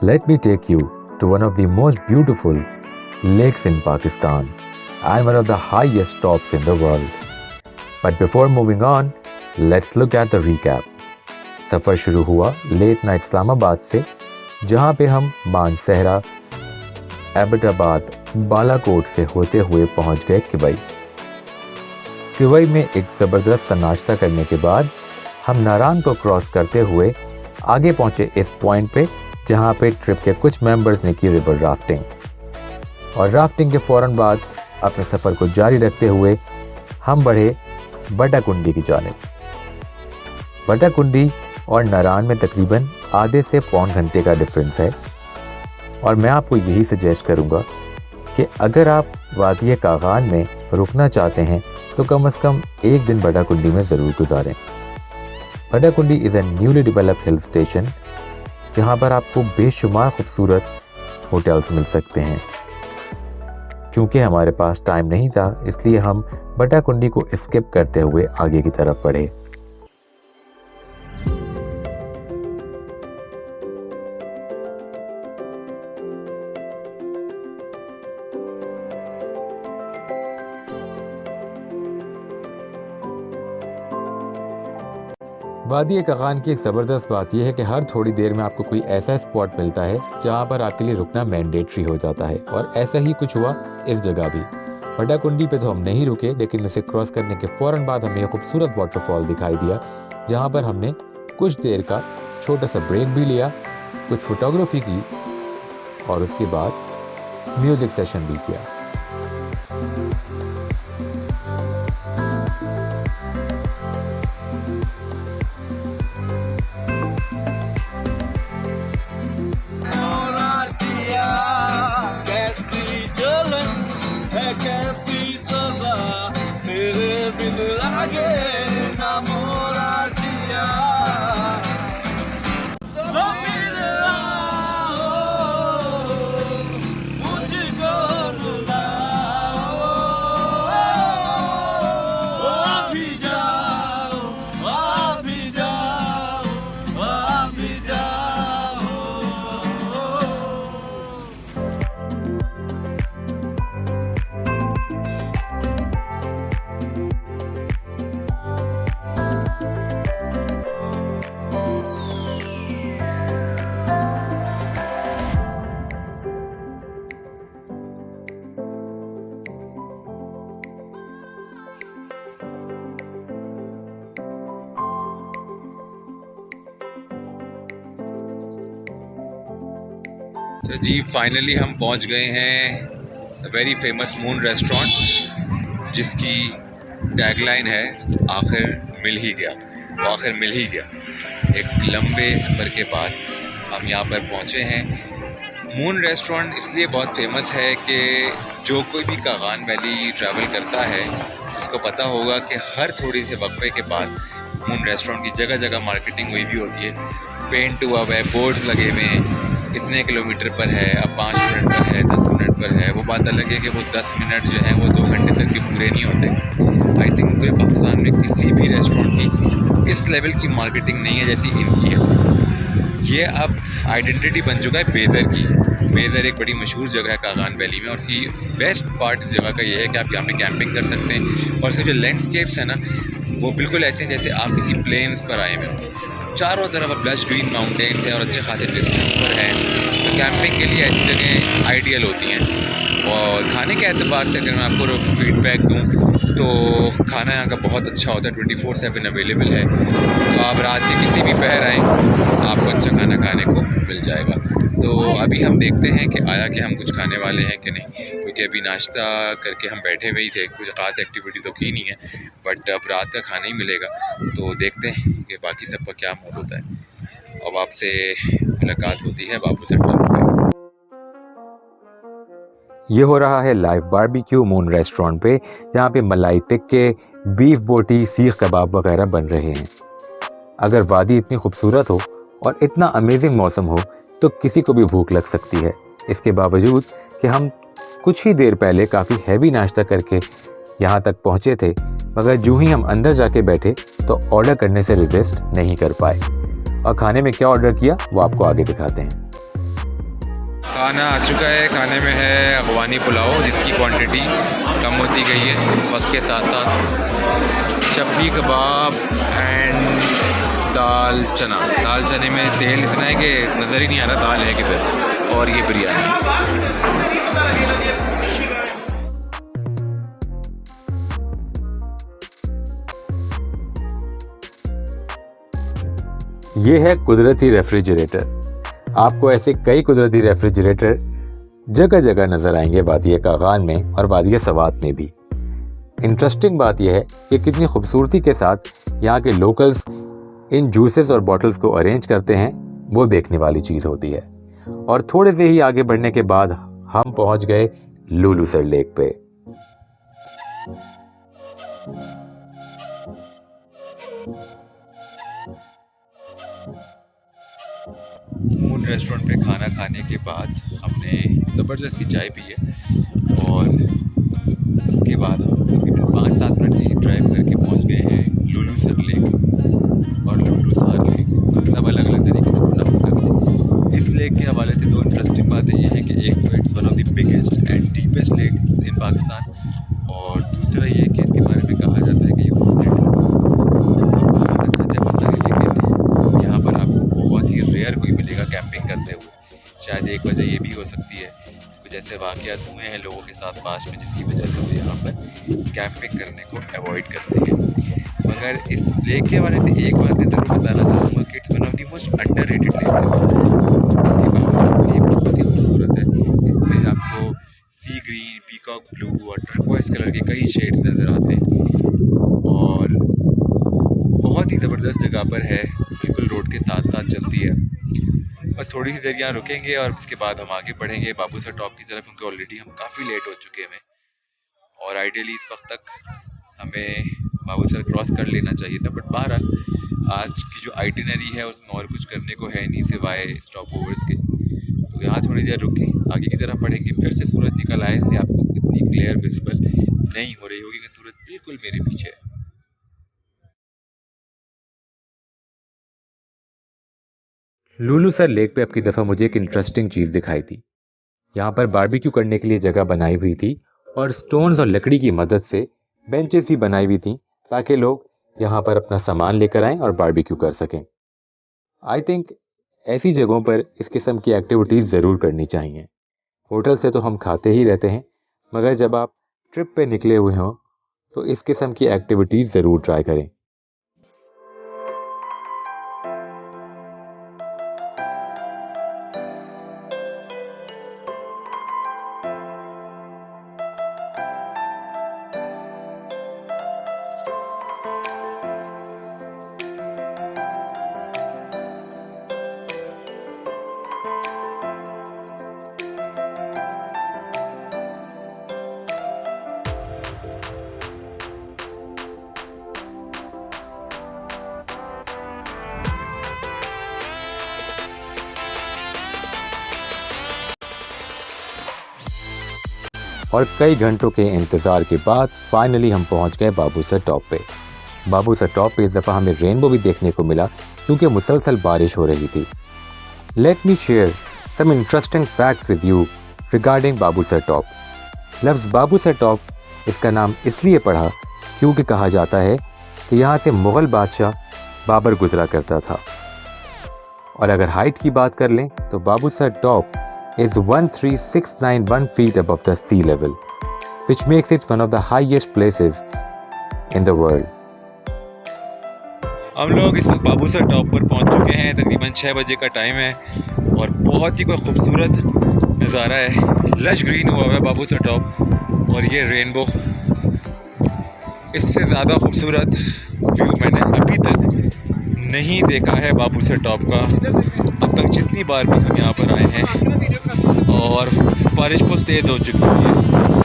let me take you to one of the most beautiful lakes in Pakistan and one of the highest tops in the world. But before moving on, let's look at the recap. सफ़र शुरू हुआ late night Islamabad से, जहाँ पे हम मानसहरा, एबटाबाद, बालाकोट से होते हुए पहुँच गए किबई। किबई में एक ज़बरदस्त सा नाश्ता करने के बाद हम नारान को क्रॉस करते हुए आगे पहुँचे इस पॉइंट पे जहाँ पे ट्रिप के कुछ मेंबर्स ने की रिवर राफ्टिंग। और राफ्टिंग के फ़ौरन बाद अपने सफ़र को जारी रखते हुए हम बढ़े बटाकुंडी की जानिब। बटाकुंडी और नारान में तकरीबन आधे से पौन घंटे का डिफरेंस है, और मैं आपको यही सजेस्ट करूँगा कि अगर आप वादी कागान में रुकना चाहते हैं तो कम से कम एक दिन बटाकुंडी में ज़रूर गुजारें। Batakundi is a newly developed hill station जहाँ पर आपको बेशुमार खूबसूरत होटल्स मिल सकते हैं। क्योंकि हमारे पास टाइम नहीं था, इसलिए हम बटाकुंडी को स्किप करते हुए आगे की तरफ बढ़े। वादी कागान की एक ज़बरदस्त बात यह है कि हर थोड़ी देर में आपको कोई ऐसा स्पॉट मिलता है जहां पर आपके लिए रुकना मैंडेटरी हो जाता है, और ऐसा ही कुछ हुआ इस जगह भी। बटाकुंडी पे तो हम नहीं रुके, लेकिन उसे क्रॉस करने के फ़ौरन बाद हमें एक खूबसूरत वाटरफॉल दिखाई दिया, जहां पर हमने कुछ देर का छोटा सा ब्रेक भी लिया, कुछ फोटोग्राफी की और उसके बाद म्यूज़िक सेशन भी किया। कैसी सजा मेरे बिन लागे ना मोरा जिया, तो मिल आओ मुझको रुलाओ, अभी जाओ अभी जाओ अभी जाओ। तो जी फाइनली हम पहुंच गए हैं वेरी फेमस मून रेस्टोरेंट, जिसकी टैगलाइन है आखिर मिल ही गया। तो आखिर मिल ही गया, एक लंबे सफ़र के बाद हम यहाँ पर पहुँचे हैं। मून रेस्टोरेंट इसलिए बहुत फेमस है कि जो कोई भी कागान वैली ट्रैवल करता है उसको पता होगा कि हर थोड़ी से वक्फे के बाद मून रेस्टोरेंट की जगह जगह मार्केटिंग हुई भी होती है, पेंट हुआ हुआ है, बोर्ड्स लगे हुए हैं, इतने किलोमीटर पर है, अब 5 मिनट पर है, 10 मिनट पर है। वो बात अलग है कि वो 10 मिनट जो हैं वो 2 घंटे तक के पूरे नहीं होते। आई थिंक पूरे पाकिस्तान में किसी भी रेस्टोरेंट की इस लेवल की मार्केटिंग नहीं है जैसी इनकी है। ये अब आइडेंटिटी बन चुका है बेज़र की। बेज़र एक बड़ी मशहूर जगह है कागान वैली में, और उसकी बेस्ट पार्ट इस जगह का ये है कि आप यहाँ पे कैंपिंग कर सकते हैं, और इसके जो लैंडस्केप्स हैं ना वो बिल्कुल ऐसे हैं जैसे आप किसी प्लेन्स पर आए हुए हो। चारों तरफ अब लश ग्रीन माउंटेन्स हैं और अच्छे खासे डिस्टेंस पर हैं, तो कैंपिंग के लिए ऐसी जगह आइडियल होती हैं। और खाने के एतबार से अगर मैं आपको फीडबैक दूं तो खाना यहाँ का बहुत अच्छा होता है, 24/7 अवेलेबल है। तो आप रात के किसी भी पहर आएँ आपको अच्छा खाना खाने को मिल जाएगा। तो अभी हम देखते हैं कि आया कि हम कुछ खाने वाले हैं कि नहीं, क्योंकि अभी नाश्ता करके हम बैठे हुए ही थे, कुछ ख़ास एक्टिविटी तो की नहीं है, बट अब रात का खाना ही मिलेगा। तो देखते हैं कि बाकी सबका क्या मूड होता है। अब आपसे मुलाकात होती है बाबू सेंटर पे। ये हो रहा है लाइव बारबेक्यू मून रेस्टोरेंट पे, जहाँ पे मलाई टिक्के, बीफ बोटी, सीख कबाब वगैरह बन रहे हैं। अगर वादी इतनी खूबसूरत हो और इतना अमेजिंग मौसम हो तो किसी को भी भूख लग सकती है। इसके बावजूद कि हम कुछ ही देर पहले काफ़ी हैवी नाश्ता करके यहाँ तक पहुँचे थे, मगर जो ही हम अंदर जाके बैठे तो ऑर्डर करने से रेजिस्ट नहीं कर पाए। और खाने में क्या ऑर्डर किया वो आपको आगे दिखाते हैं। खाना आ चुका है। खाने में है अफगानी पुलाव, जिसकी क्वांटिटी कम होती गई है वक्त के साथ साथ। चपली कबाब एंड दाल चना। दाल चने में तेल इतना है कि नज़र ही नहीं आ रहा दाल है किधर। और ये बिरयानी। ये है कुदरती रेफ्रिजरेटर। आपको ऐसे कई कुदरती रेफ्रिजरेटर जगह जगह नज़र आएंगे वादिया कागान में और वादिया सवात में भी। इंटरेस्टिंग बात यह है कि कितनी खूबसूरती के साथ यहाँ के लोकल्स इन जूसेस और बॉटल्स को अरेंज करते हैं, वो देखने वाली चीज़ होती है। और थोड़े से ही आगे बढ़ने के बाद हम पहुँच गए लुलुसर लेक पे। मून रेस्टोरेंट पे खाना खाने के बाद हमने ज़बरदस्ती चाय पी है और उसके बाद हम तकरीबन 5-7 मिनट की ड्राइव करके पहुंच गए हैं लुलुसर लेक और लुलुसार लेक। मतलब अलग अलग तरीके से प्रोनाउंस करते हैं। इस लेक के हवाले से दो इंटरेस्टिंग बातें ये हैं कि एक तो it's one of the biggest and deepest lake in Pakistan, और दूसरा ये कि इसके बारे में कहा जाता है कि ये हॉन्टेड है। लेकिन यहाँ पर आपको बहुत ही रेयर कोई मिलेगा कैंपिंग करते हुए। शायद एक वजह ये भी हो सकती है कुछ ऐसे वाक़यात हुए हैं लोगों के साथ पास में, जिसकी वजह से वो यहाँ पर कैंपिंग करने को अवॉइड करते हैं। मगर इस लेक के बारे में एक बात ज़रूर बताना चाहूँगा कि it's one of the most underrated lake है। ये बहुत ही खूबसूरत है। इसमें आपको सी ग्रीन, पीकॉक ब्लू और टर्कोइज कलर के कई शेड्स नज़र आते हैं और बहुत ही ज़बरदस्त जगह पर है। बिल्कुल रोड के साथ साथ चलती है। बस थोड़ी सी देर यहाँ रुकेंगे और उसके बाद हम आगे बढ़ेंगे बाबूसर टॉप की तरफ, क्योंकि ऑलरेडी हम काफ़ी लेट हो चुके हैं और आइडियली इस वक्त तक हमें बाबूसर क्रॉस कर लेना चाहिए था। बट बहरहाल आज की जो आइटिनरी है उसमें और कुछ करने को है नहीं सिवाय स्टॉप ओवर्स के। तो यहाँ थोड़ी देर रुके, आगे की तरफ बढ़ेंगे। फिर से सूरज निकल आए इसलिए आपको इतनी क्लियर विजिबल नहीं हो रही होगी कि सूरज बिल्कुल मेरे पीछे है। लुलुसर लेक पे अब की दफ़ा मुझे एक इंटरेस्टिंग चीज़ दिखाई थी। यहाँ पर बारबेक्यू करने के लिए जगह बनाई हुई थी और स्टोन्स और लकड़ी की मदद से बेंचेस भी बनाई हुई थी ताकि लोग यहाँ पर अपना सामान लेकर आएं और बारबेक्यू कर सकें। आई थिंक ऐसी जगहों पर इस किस्म की एक्टिविटीज़ ज़रूर करनी चाहिए। होटल से तो हम खाते ही रहते हैं, मगर जब आप ट्रिप पे निकले हुए हों तो इस किस्म की एक्टिविटीज़ ज़रूर ट्राई करें। और कई घंटों के इंतज़ार के बाद फाइनली हम पहुंच गए बाबूसर टॉप पे। बाबूसर टॉप पे इस दफ़ा हमें रेनबो भी देखने को मिला क्योंकि मुसलसल बारिश हो रही थी। Let me share some interesting facts with you regarding Babusar top. लफ्ज़ बाबूसर टॉप इसका नाम इसलिए पड़ा क्योंकि कहा जाता है कि यहाँ से मुग़ल बादशाह बाबर गुजरा करता था। और अगर हाइट की बात कर लें तो Babusar top is 13,691 feet above the sea level, which makes it one of the highest places in the world. हम लोग इस वक्त बाबूसर टॉप पर पहुंच चुके हैं। तकरीबन 6 बजे का टाइम है और बहुत ही कोई खूबसूरत नज़ारा है। लश ग्रीन हुआ है बाबूसर टॉप और ये रेनबो। इससे ज़्यादा खूबसूरत व्यू मैंने अभी तक नहीं देखा है बाबूसर टॉप का। अब तक जितनी बार भी हम यहाँ पर आए हैं और बारिश बहुत तेज़ हो चुकी है।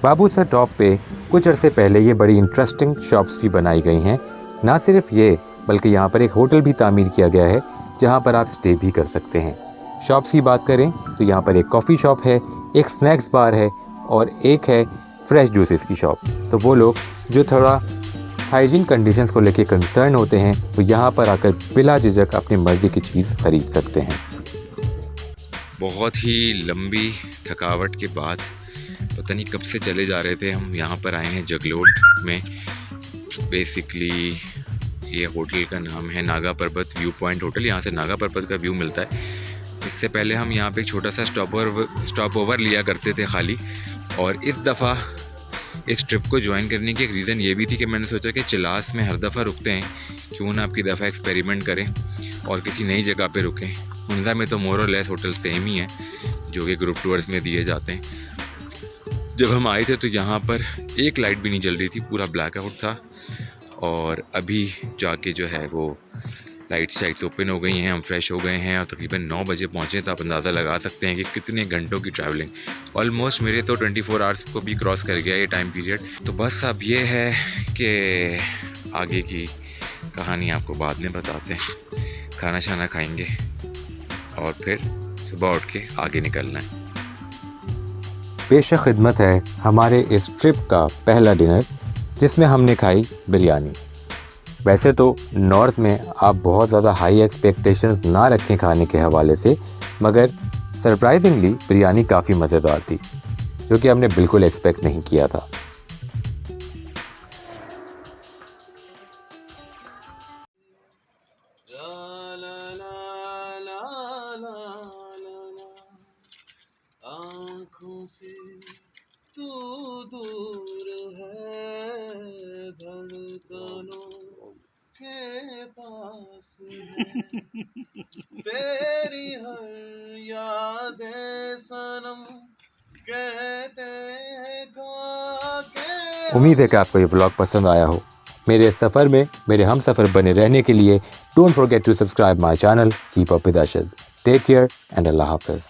बाबू सर टॉप पे कुछ अरसे पहले ये बड़ी इंटरेस्टिंग शॉप्स भी बनाई गई हैं। ना सिर्फ ये बल्कि यहाँ पर एक होटल भी तामीर किया गया है जहाँ पर आप स्टे भी कर सकते हैं। शॉप्स की बात करें तो यहाँ पर एक कॉफ़ी शॉप है, एक स्नैक्स बार है और एक है फ्रेश जूसेस की शॉप। तो वो लोग जो थोड़ा हाइजीन कंडीशंस को लेके कंसर्न होते हैं वो यहाँ पर आकर बिला झिझक अपनी मर्ज़ी की चीज़ खरीद सकते हैं। बहुत ही लंबी थकावट के बाद पता नहीं कब से चले जा रहे थे हम यहाँ पर आए हैं जगलोट में। बेसिकली ये होटल का नाम है नागा पर्वत व्यू पॉइंट होटल। यहाँ से नागा पर्वत का व्यू मिलता है। इससे पहले हम यहाँ पे एक छोटा सा स्टॉप ओवर लिया करते थे खाली। और इस दफ़ा इस ट्रिप को ज्वाइन करने की एक रीज़न ये भी थी कि मैंने सोचा कि चिलास में हर दफ़ा रुकते हैं, क्यों ना आपकी दफ़ा एक्सपेरिमेंट करें और किसी नई जगह पे रुकें। हुंजा में तो मोर और लेस होटल सेम ही है जो कि ग्रुप टूर्स में दिए जाते हैं। जब हम आए थे तो यहाँ पर एक लाइट भी नहीं जल रही थी, पूरा ब्लैक आउट था। और अभी जाके जो है वो लाइट्स ओपन हो गई हैं, हम फ्रेश हो गए हैं और तकरीबन 9 बजे पहुँचे। तो आप अंदाज़ा लगा सकते हैं कि कितने घंटों की ट्रैवलिंग, ऑलमोस्ट मेरे तो 24 आवर्स को भी क्रॉस कर गया ये टाइम पीरियड। तो बस अब ये है कि आगे की कहानी आपको बाद में बताते हैं। खाना शाना खाएंगे और फिर सुबह उठ के आगे निकलना है। पेश खिदमत है हमारे इस ट्रिप का पहला डिनर जिसमें हमने खाई बिरयानी। वैसे तो नॉर्थ में आप बहुत ज़्यादा हाई एक्सपेक्टेशंस ना रखें खाने के हवाले से, मगर सरप्राइजिंगली बिरयानी काफ़ी मज़ेदार थी जो कि हमने बिल्कुल एक्सपेक्ट नहीं किया था। आँखों से तू दूर है, धड़कनों के पास है, तेरी हर यादें सनम कहते हैं के। उम्मीद है कि आपको ये व्लॉग पसंद आया हो। मेरे इस सफ़र में मेरे हम सफ़र बने रहने के लिए don't forget to subscribe my channel. Keep up with Arshad. Take care and अल्लाह हाफ़िज़।